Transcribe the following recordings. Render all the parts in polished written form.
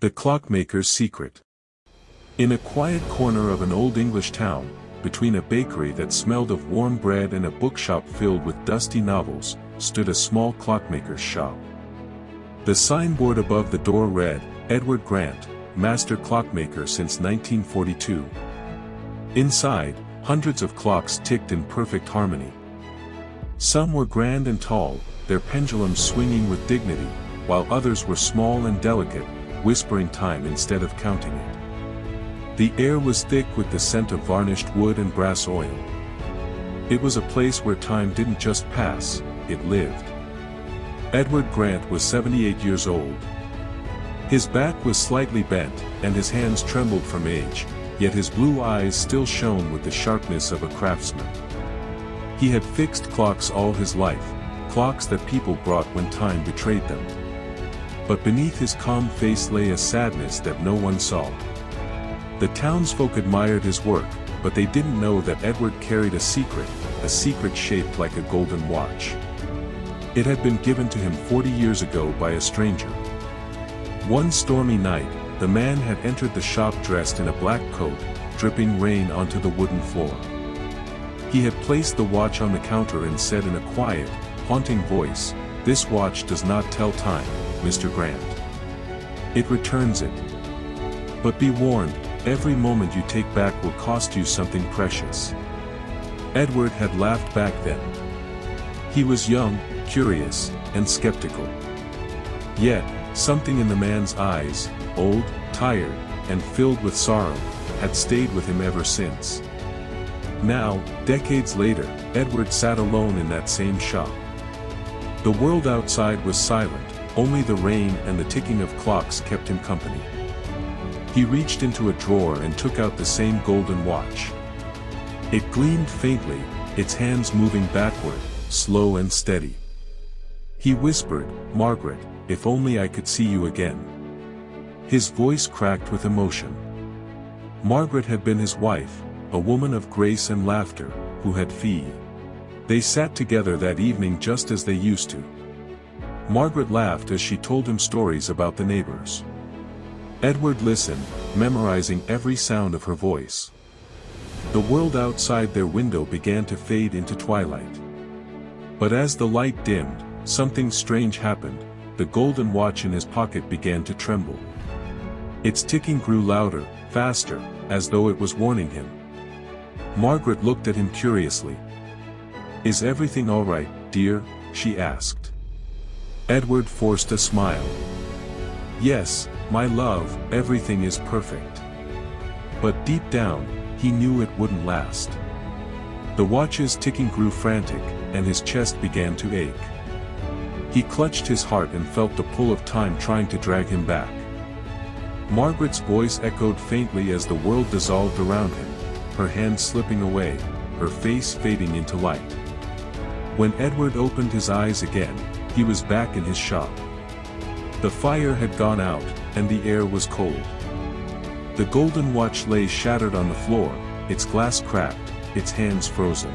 The Clockmaker's Secret. In a quiet corner of an old English town, between a bakery that smelled of warm bread and a bookshop filled with dusty novels, stood a small clockmaker's shop. The signboard above the door read, "Edward Grant, Master Clockmaker since 1942. Inside, hundreds of clocks ticked in perfect harmony. Some were grand and tall, their pendulums swinging with dignity, while others were small and delicate, whispering time instead of counting it. The air was thick with the scent of varnished wood and brass oil. It was a place where time didn't just pass, it lived. Edward Grant was 78 years old. His back was slightly bent, and his hands trembled from age, yet his blue eyes still shone with the sharpness of a craftsman. He had fixed clocks all his life, clocks that people brought when time betrayed them. But beneath his calm face lay a sadness that no one saw. The townsfolk admired his work, but they didn't know that Edward carried a secret shaped like a golden watch. It had been given to him 40 years ago by a stranger. One stormy night, the man had entered the shop dressed in a black coat, dripping rain onto the wooden floor. He had placed the watch on the counter and said in a quiet, haunting voice, "This watch does not tell time, Mr. Grant. It returns it. But be warned, every moment you take back will cost you something precious." Edward had laughed back then. He was young, curious, and skeptical. Yet, something in the man's eyes, old, tired, and filled with sorrow, had stayed with him ever since. Now, decades later, Edward sat alone in that same shop. The world outside was silent, only the rain and the ticking of clocks kept him company. He reached into a drawer and took out the same golden watch. It gleamed faintly, its hands moving backward, slow and steady. He whispered, "Margaret, if only I could see you again." His voice cracked with emotion. Margaret had been his wife, a woman of grace and laughter, who had fee. They sat together that evening just as they used to. Margaret laughed as she told him stories about the neighbors. Edward listened, memorizing every sound of her voice. The world outside their window began to fade into twilight. But as the light dimmed, something strange happened. The golden watch in his pocket began to tremble. Its ticking grew louder, faster, as though it was warning him. Margaret looked at him curiously. "Is everything all right, dear?" she asked. Edward forced a smile. "Yes, my love, everything is perfect." But deep down, he knew it wouldn't last. The watch's ticking grew frantic, and his chest began to ache. He clutched his heart and felt the pull of time trying to drag him back. Margaret's voice echoed faintly as the world dissolved around him, her hand slipping away, her face fading into light. When Edward opened his eyes again, he was back in his shop. The fire had gone out, and the air was cold. The golden watch lay shattered on the floor, its glass cracked, its hands frozen.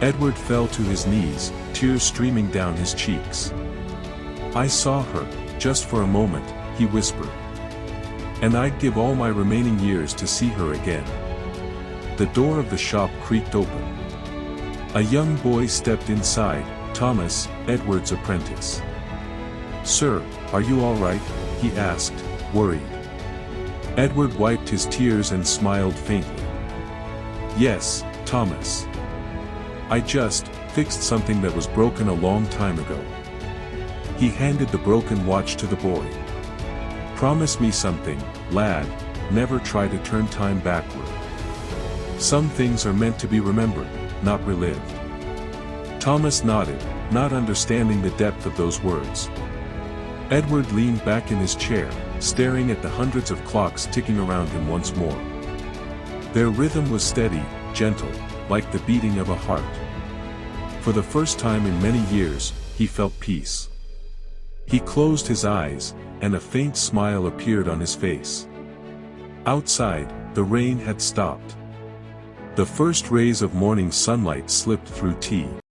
Edward fell to his knees, tears streaming down his cheeks. "I saw her, just for a moment," he whispered. "And I'd give all my remaining years to see her again." The door of the shop creaked open. A young boy stepped inside, Thomas, Edward's apprentice. "Sir, are you all right?" he asked, worried. Edward wiped his tears and smiled faintly. "Yes, Thomas. I just fixed something that was broken a long time ago." He handed the broken watch to the boy. "Promise me something, lad, never try to turn time backward. Some things are meant to be remembered, not relived." Thomas nodded, not understanding the depth of those words. Edward leaned back in his chair, staring at the hundreds of clocks ticking around him once more. Their rhythm was steady, gentle, like the beating of a heart. For the first time in many years, he felt peace. He closed his eyes, and a faint smile appeared on his face. Outside, the rain had stopped. The first rays of morning sunlight slipped through tea.